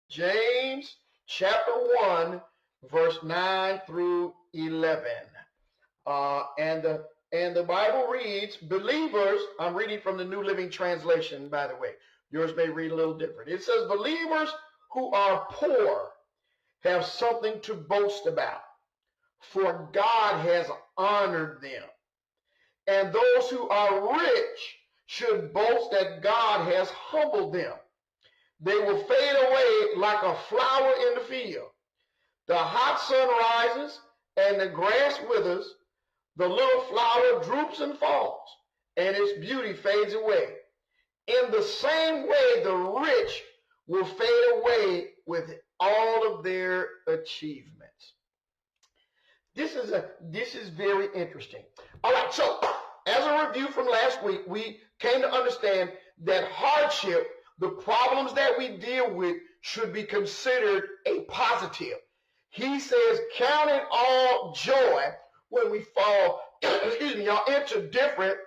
James chapter 1, verse 9 through 11. And the Bible reads, believers, I'm reading from the New Living Translation, by the way. Yours may read a little different. It says, believers who are poor have something to boast about, for God has honored them. And those who are rich should boast that God has humbled them. They will fade away like a flower in the field. The hot sun rises and the grass withers. The little flower droops and falls, and its beauty fades away. In the same way, the rich will fade away with all of their achievements. This is very interesting. All right, so as a review from last week, we came to understand that hardship, the problems that we deal with, should be considered a positive. He says, count it all joy when we fall, into different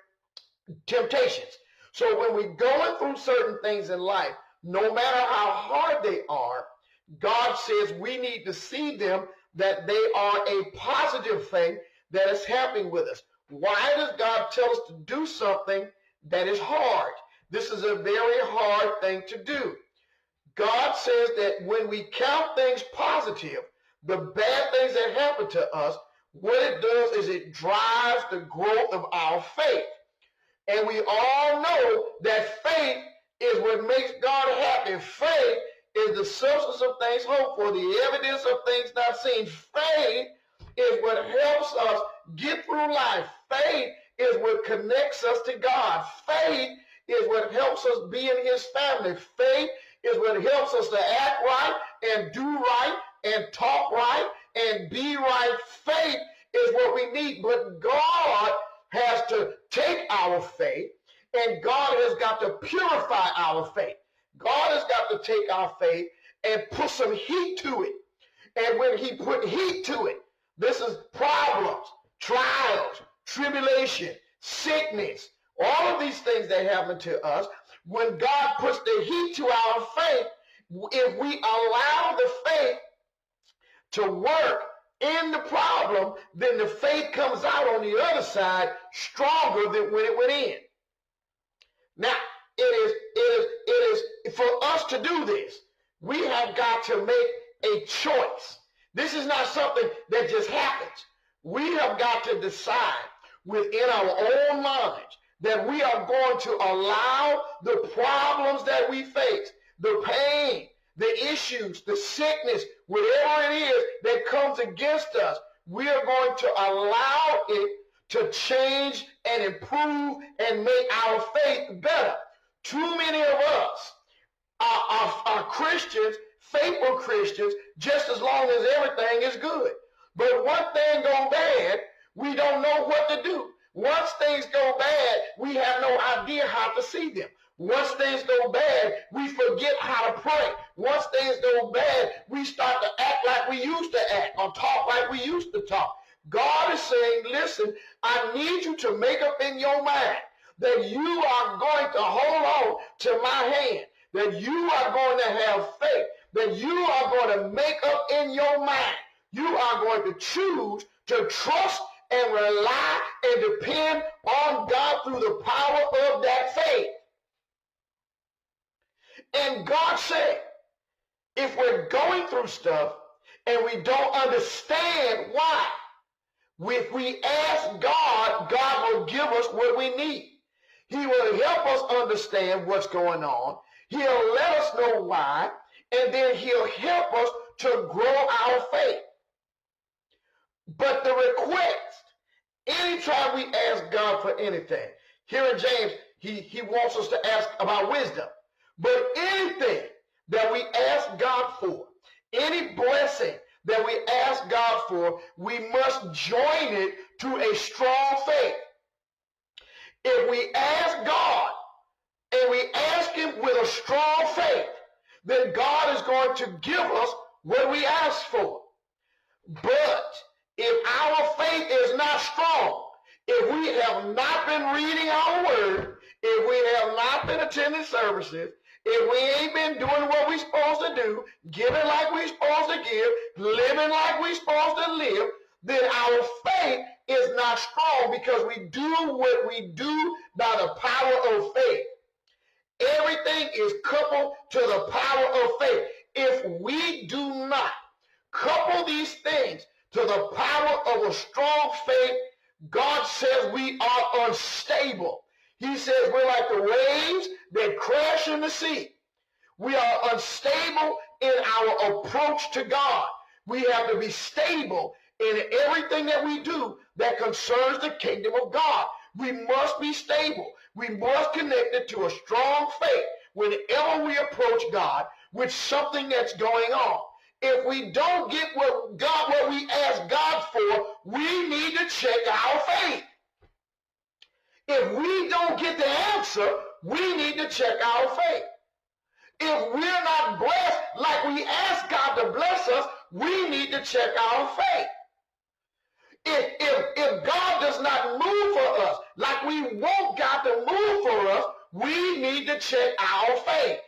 temptations. So when we're going through certain things in life, no matter how hard they are, God says we need to see them that they are a positive thing that is happening with us. Why does God tell us to do something that is hard? This is a very hard thing to do. God says that when we count things positive, the bad things that happen to us, what it does is it drives the growth of our faith. And we all know that faith is what makes God happy. Faith is the substance of things hoped for, the evidence of things not seen. Faith is what helps us get through life. Faith is what connects us to God. Faith is what helps us be in his family. Faith is what helps us to act right and do right and talk right and be right. Faith is what we need. But God has to take our faith, and God has got to purify our faith. God has got to take our faith and put some heat to it. And when he put heat to it, this is problems, trials, tribulation, sickness, all of these things that happen to us. When God puts the heat to our faith, if we allow the faith to work in the problem, then the faith comes out on the other side stronger than when it went in. Now, it is for us to do this, we have got to make a choice. This is not something that just happens. We have got to decide within our own minds that we are going to allow the problems that we face, the pain, the issues, the sickness, whatever it is that comes against us, we are going to allow it to change and improve and make our faith better. Too many of us are Christians, faithful Christians, just as long as everything is good. But one thing go bad, we don't know what to do. Once things go bad, we have no idea how to see them. Once things go bad, we forget how to pray. Once things go bad, we start to act like we used to act or talk like we used to talk. God is saying, listen, I need you to make up in your mind that you are going to hold on to my hand, that you are going to have faith, that you are going to make up in your mind. You are going to choose to trust and rely and depend on God through the power of that faith. And God said, if we're going through stuff and we don't understand why, if we ask God, God will give us what we need. He will help us understand what's going on. He'll let us know why, and then he'll help us to grow our faith. But the request, anytime we ask God for anything, here in James, he wants us to ask about wisdom. But anything that we ask God for, any blessing that we ask God for, we must join it to a strong faith. If we ask God and we ask him with a strong faith, then God is going to give us what we ask for. But if our faith is not strong, if we have not been reading our word, if we have not been attending services, if we ain't been doing what we're supposed to do, giving like we're supposed to give, living like we're supposed to live, then our faith is not strong, because we do what we do by the power of faith. Everything is coupled to the power of faith. If we do not couple these things to the power of a strong faith, God says we are unstable. He says we're like the waves that crash in the sea. We are unstable in our approach to God. We have to be stable in everything that we do that concerns the kingdom of God. We must be stable. We must connect it to a strong faith whenever we approach God with something that's going on. If we don't get what we ask God for, we need to check our faith. If we don't get the answer, we need to check our faith. If we're not blessed like we ask God to bless us, we need to check our faith. If God does not move for us like we want God to move for us, we need to check our faith.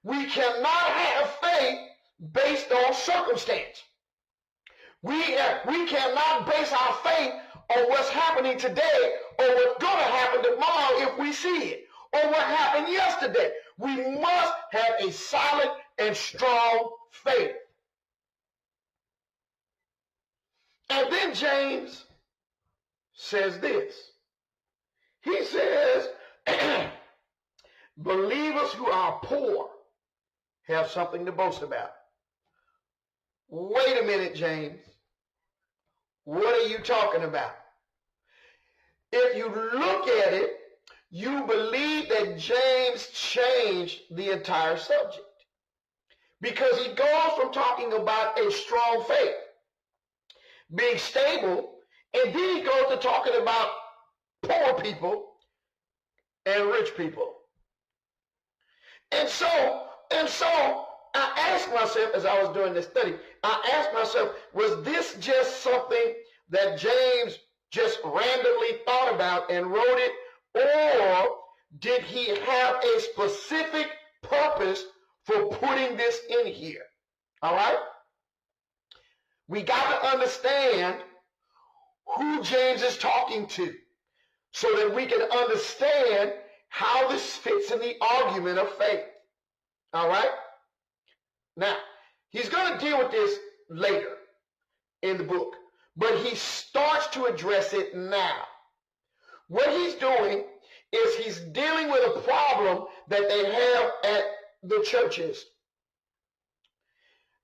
We cannot have faith based on circumstance. We cannot base our faith on what's happening today or what's going to happen tomorrow if we see it, or what happened yesterday. We must have a solid and strong faith. And then James says this. He says, believers who are poor have something to boast about. Wait a minute, James. What are you talking about? If you look at it, you believe that James changed the entire subject, because he goes from talking about a strong faith, being stable, and then he goes to talking about poor people and rich people. And so I asked myself, as I was doing this study, I asked myself, was this just something that James just randomly thought about and wrote it, or did he have a specific purpose for putting this in here? All right? We got to understand who James is talking to so that we can understand how this fits in the argument of faith. All right? Now, he's going to deal with this later in the book, but he starts to address it now. What he's doing is he's dealing with a problem that they have at the churches.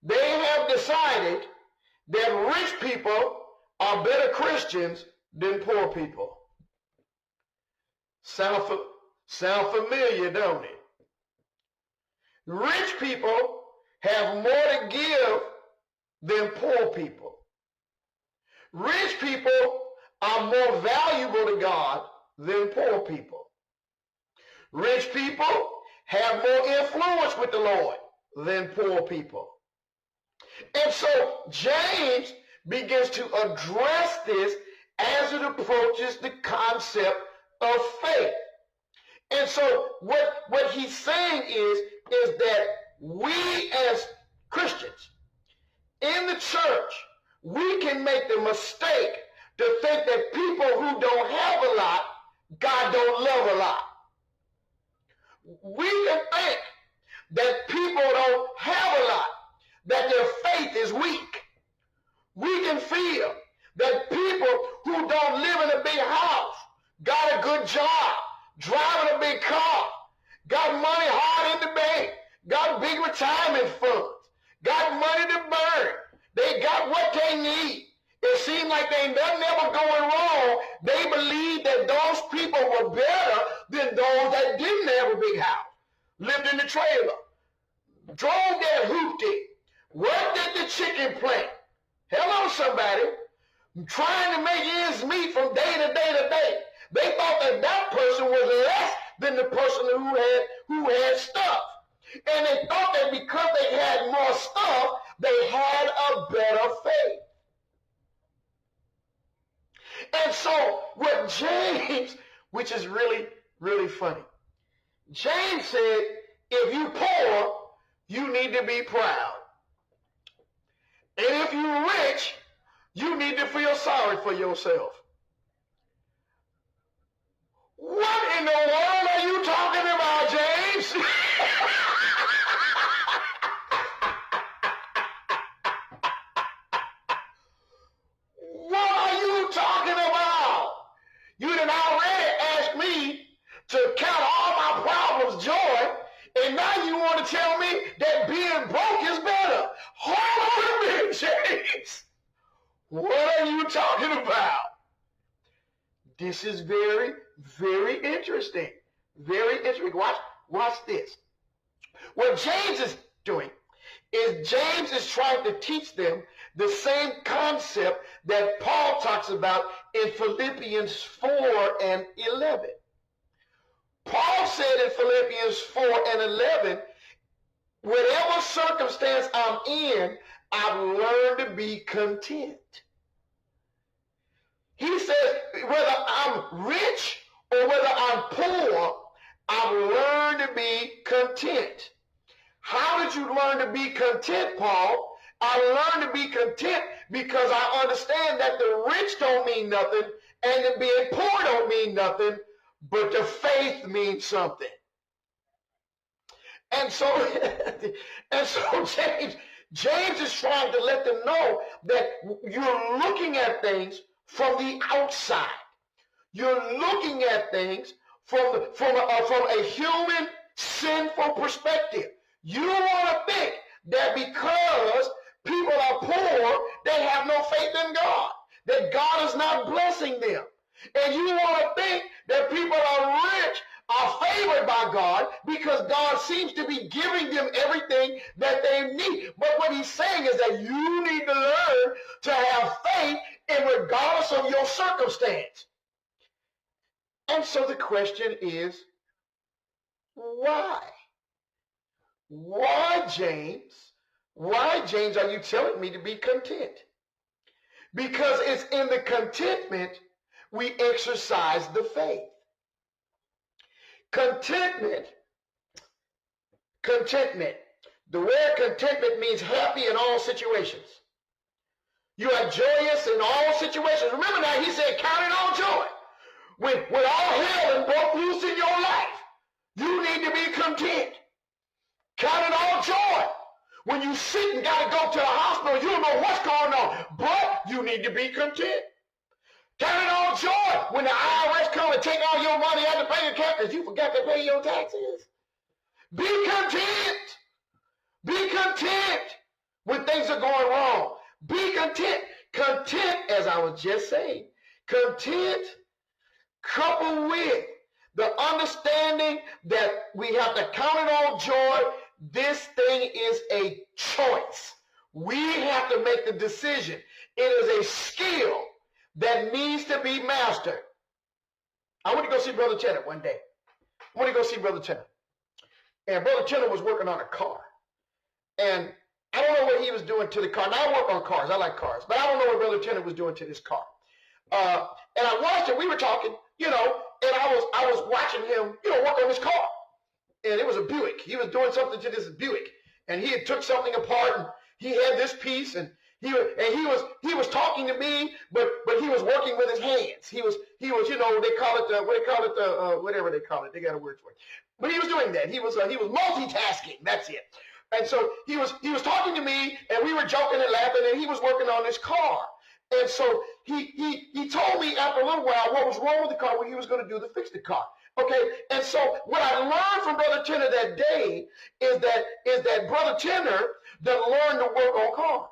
They have decided that rich people are better Christians than poor people. Sound familiar, don't it? Rich people have more to give than poor people. Rich people are more valuable to God than poor people. Rich people have more influence with the Lord than poor people. And so James begins to address this as it approaches the concept of faith. And so what he's saying is that we as Christians in the church, we can make the mistake to think that people who don't have a lot, God don't love a lot. We can think that people don't have a lot, that their faith is weak. We can feel that people who don't live in a big house, got a good job, driving a big car, got money hard in the bank, got big retirement funds, got money to burn, they got what they need. It seems like they ain't nothing ever going wrong. They believe that those people were better than those that didn't have a big house, lived in the trailer, drove that hoopty, worked at the chicken plant. Hello, somebody. Trying to make ends meet from day to day to day. They thought that that person was less than the person who had stuff. And they thought that because they had more stuff, they had a better faith. And so what James, which is really, really funny, James said, if you poor, you need to be proud. And if you're rich, you need to feel sorry for yourself. What in the world are you talking about, James? What are you talking about? You done already asked me to count all my problems joy, and now you want to tell me that being broke is better. Hold on a minute, James. What are you talking about? This is very, very interesting. Very interesting. Watch this. What James is doing is James is trying to teach them the same concept that Paul talks about in Philippians 4 and 11. Paul said in Philippians 4 and 11, whatever circumstance I'm in, I've learned to be content. He says, whether I'm rich or whether I'm poor, I've learned to be content. How did you learn to be content, Paul? I learned to be content because I understand that the rich don't mean nothing and the being poor don't mean nothing, but the faith means something. And so, James is trying to let them know that you're looking at things from the outside. You're looking at things from a human, sinful perspective. You want to think that because people are poor, they have no faith in God, that God is not blessing them. And you want to think that people are rich, are favored by God because God seems to be giving them everything that they need. But what he's saying is that you need to learn to have faith in regardless of your circumstance. And so the question is, why? Why, James? Why, James, are you telling me to be content? Because it's in the contentment we exercise the faith. Contentment. The word contentment means happy in all situations. You are joyous in all situations. Remember now, he said, count it all joy. When all hell broke loose in your life, you need to be content. Count it all joy. When you sick and got to go to the hospital, you don't know what's going on, but you need to be content. Count it all joy when the IRS come and take all your money out of the bank account because you forgot to pay your taxes. Be content. Be content when things are going wrong. Be content. Content, as I was just saying, content coupled with the understanding that we have to count it all joy. This thing is a choice. We have to make the decision. It is a skill that needs to be mastered. I went to go see Brother Tennant one day. And Brother Tennant was working on a car. And I don't know what he was doing to the car. Now I work on cars. I like cars. But I don't know what Brother Tennant was doing to this car. And I watched it. We were talking, and I was watching him, work on his car. And it was a Buick. He was doing something to this Buick. And he had took something apart, and he had this piece, and he was talking to me, but he was working with his hands. He was they call it whatever they call it. They got a word for it. But he was doing that. He was multitasking. That's it. And so he was talking to me, and we were joking and laughing, and he was working on this car. And so he told me after a little while what was wrong with the car, what he was going to do to fix the car. Okay, and so what I learned from Brother Tenner that day is that Brother Tenner done learned to work on cars.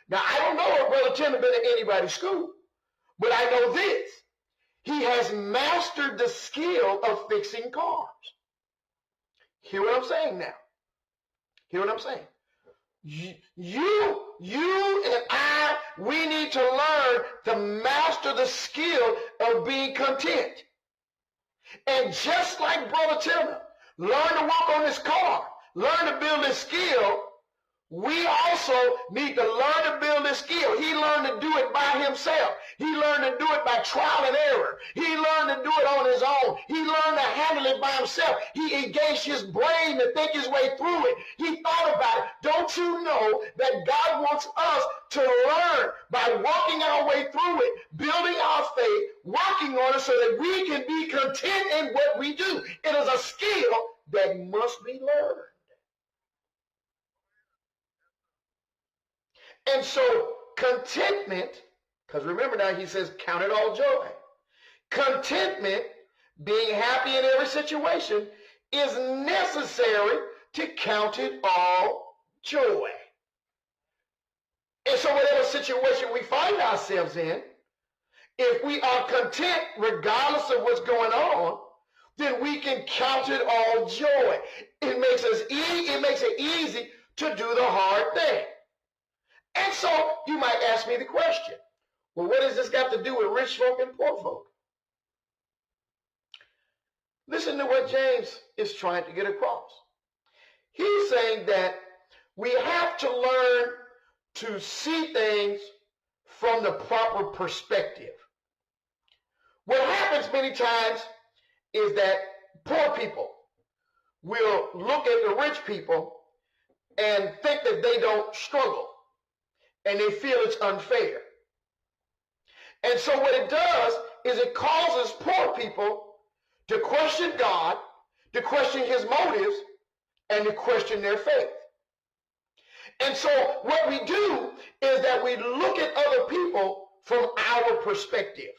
Now, I don't know if Brother Tenner been at anybody's school, but I know this. He has mastered the skill of fixing cars. Hear what I'm saying now? Hear what I'm saying? You and I, we need to learn to master the skill of being content. And just like Brother Tiller learned to walk on this car, learn to build this skill, we also need to learn to build this skill. He learned to do it by himself. He learned to do it by trial and error. He learned to do it on his own. He learned to handle it by himself. He engaged his brain to think his way through it. He thought about it. Don't you know that God wants us to learn by walking our way through it, building our faith, working on it so that we can be content in what we do. It is a skill that must be learned. And so contentment, because remember now he says, count it all joy. Contentment, being happy in every situation, is necessary to count it all joy. And so whatever situation we find ourselves in, if we are content regardless of what's going on, then we can count it all joy. It makes it easy to do the hard thing. And so you might ask me the question, well, what does this got to do with rich folk and poor folk? Listen to what James is trying to get across. He's saying that we have to learn to see things from the proper perspective. What happens many times is that poor people will look at the rich people and think that they don't struggle, and they feel it's unfair. And so what it does is it causes poor people to question God, to question his motives, and to question their faith. And so what we do is that we look at other people from our perspective.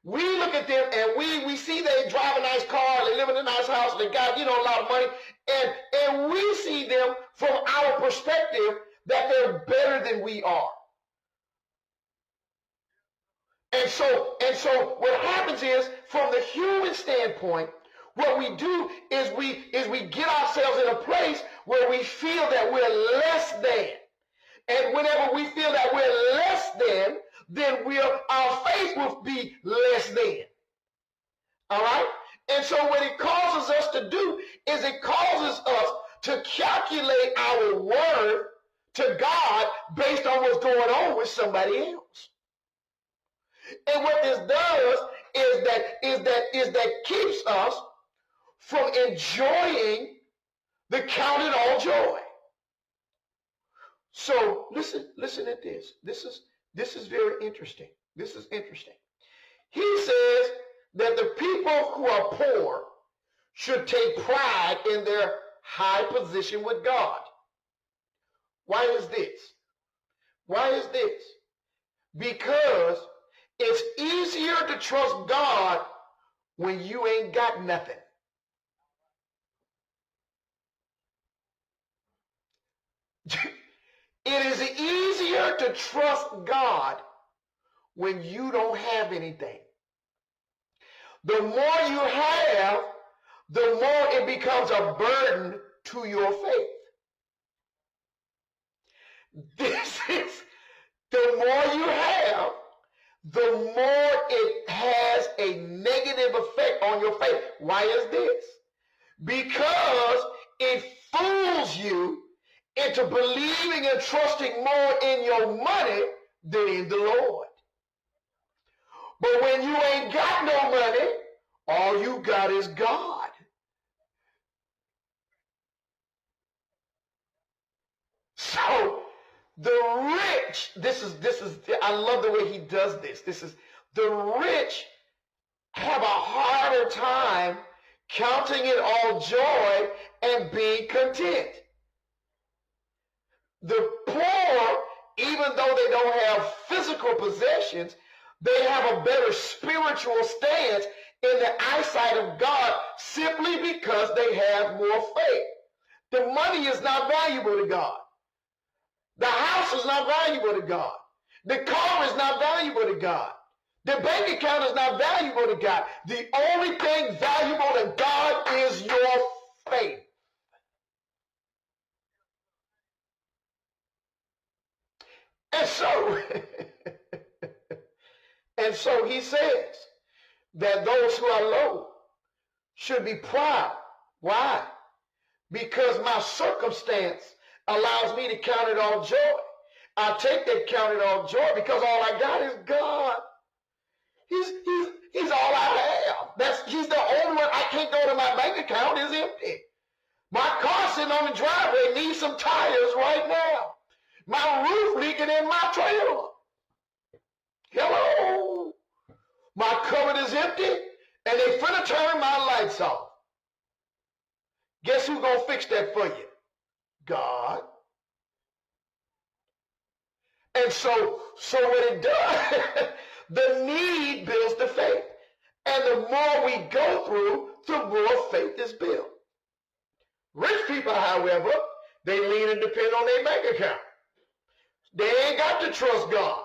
We look at them and we see they drive a nice car, they live in a nice house, they got, a lot of money, and we see them from our perspective that they're better than we are. And so what happens is, from the human standpoint, what we do is we get ourselves in a place where we feel that we're less than. And whenever we feel that we're less than, then our faith will be less than. All right? And so what it causes us to do is it causes us to calculate our worth to God based on what's going on with somebody else. And what this does is that keeps us from enjoying the count it all joy. So listen at this. This is very interesting. This is interesting. He says that the people who are poor should take pride in their high position with God. Why is this? Why is this? Because it's easier to trust God when you ain't got nothing. It is easier to trust God when you don't have anything. The more you have, the more it becomes a burden to your faith. The more you have, the more it has a negative effect on your faith. Why is this? Because it fools you into believing and trusting more in your money than in the Lord. But when you ain't got no money, all you got is God. So the rich, I love the way he does this. The rich have a harder time counting it all joy and being content. The poor, even though they don't have physical possessions, they have a better spiritual stance in the eyesight of God simply because they have more faith. The money is not valuable to God. The house is not valuable to God. The car is not valuable to God. The bank account is not valuable to God. The only thing valuable to God is your faith. And so he says that those who are low should be proud. Why? Because my circumstance allows me to count it all joy. I take that count it all joy because all I got is God. He's all I have. He's the only one. I can't go to my bank account. It's empty. My car sitting on the driveway needs some tires right now. My roof leaking in my trailer. Hello. My cupboard is empty, and they finna turn my lights off. Guess who's gonna fix that for you? God. And so what it does, the need builds the faith. And the more we go through, the more faith is built. Rich people, however, they lean and depend on their bank account. They ain't got to trust God.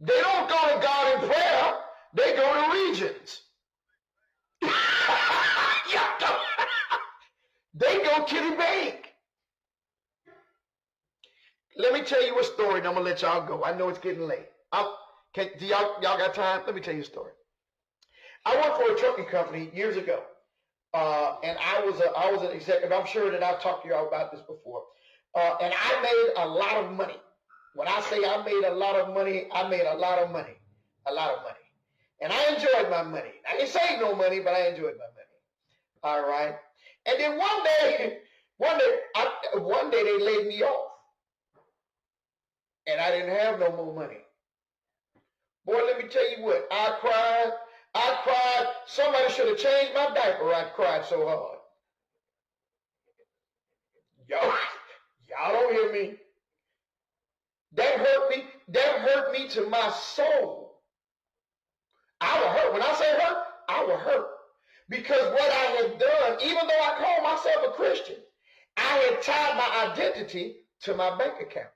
They don't go to God in prayer. They go to regions. They go to the bank. Let me tell you a story, and I'm going to let y'all go. I know it's getting late. Do y'all got time? Let me tell you a story. I worked for a trucking company years ago, and I was an executive. I'm sure that I've talked to y'all about this before. And I made a lot of money. When I say I made a lot of money, I made a lot of money. A lot of money. And I enjoyed my money. I didn't save no money, but I enjoyed my money. All right. And then one day they laid me off. And I didn't have no more money. Boy, let me tell you what, I cried. Somebody should have changed my diaper. I cried so hard. Y'all don't hear me. That hurt me to my soul. I was hurt. When I say hurt, I was hurt. Because what I had done, even though I called myself a Christian, I had tied my identity to my bank account.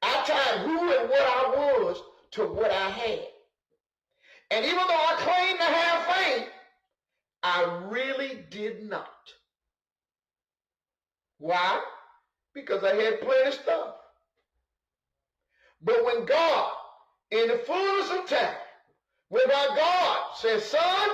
I tied who and what I was to what I had. And even though I claimed to have faith, I really did not. Why? Because I had plenty of stuff. But when God, in the fullness of time, when my God says, son,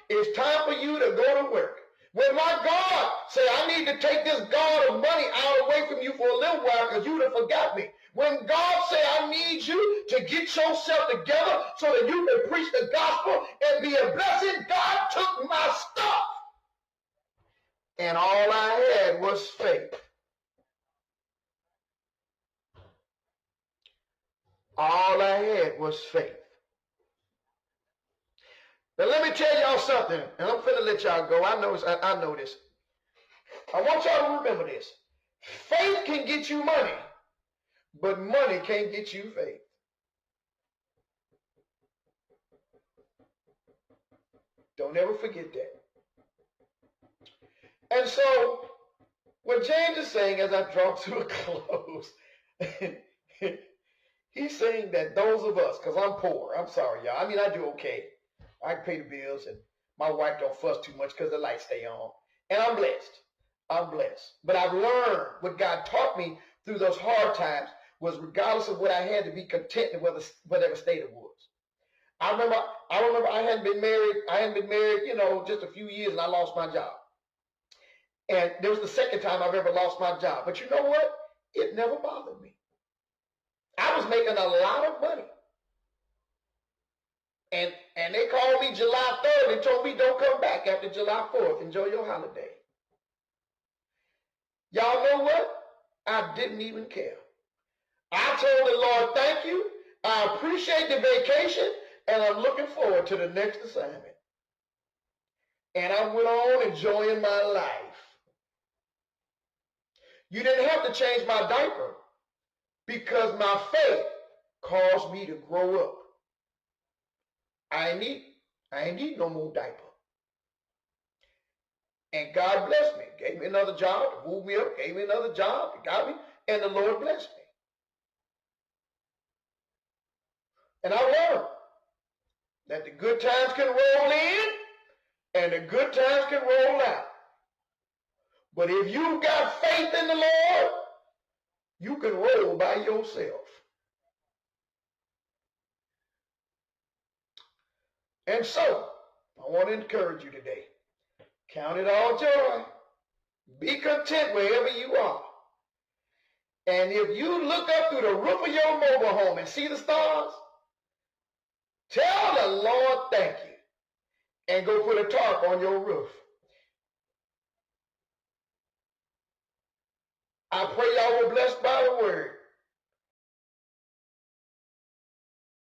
it's time for you to go to work. When my God said, I need to take this God of money out away from you for a little while because you have forgot me. When God said, I need you to get yourself together so that you can preach the gospel and be a blessing, God took my stuff. And all I had was faith. All I had was faith. Now let me tell y'all something, and I'm finna let y'all go. I know this. I want y'all to remember this. Faith can get you money, but money can't get you faith. Don't ever forget that. And so, what James is saying as I draw to a close, he's saying that those of us, because I'm poor, I'm sorry, y'all. I mean, I do okay. I can pay the bills, and my wife don't fuss too much because the lights stay on. And I'm blessed. I'm blessed. But I've learned what God taught me through those hard times was regardless of what I had to be content in whatever state it was. I remember I hadn't been married, just a few years, and I lost my job. And there was the second time I've ever lost my job. But you know what? It never bothered me. I was making a lot of money. And they called me July 3rd and told me don't come back after July 4th. Enjoy your holiday. Y'all know what? I didn't even care. I told the Lord, thank you. I appreciate the vacation, and I'm looking forward to the next assignment. And I went on enjoying my life. You didn't have to change my diaper because my faith caused me to grow up. I ain't need no more diaper. And God blessed me. Gave me another job, moved me up, gave me another job, got me, and the Lord blessed me. And I learned that the good times can roll in and the good times can roll out. But if you got faith in the Lord, you can roll by yourself. And so, I want to encourage you today. Count it all joy Be content wherever you are. And if you look up through the roof of your mobile home and see the stars, tell the Lord thank you and go put a tarp on your roof. I pray y'all were blessed by the word.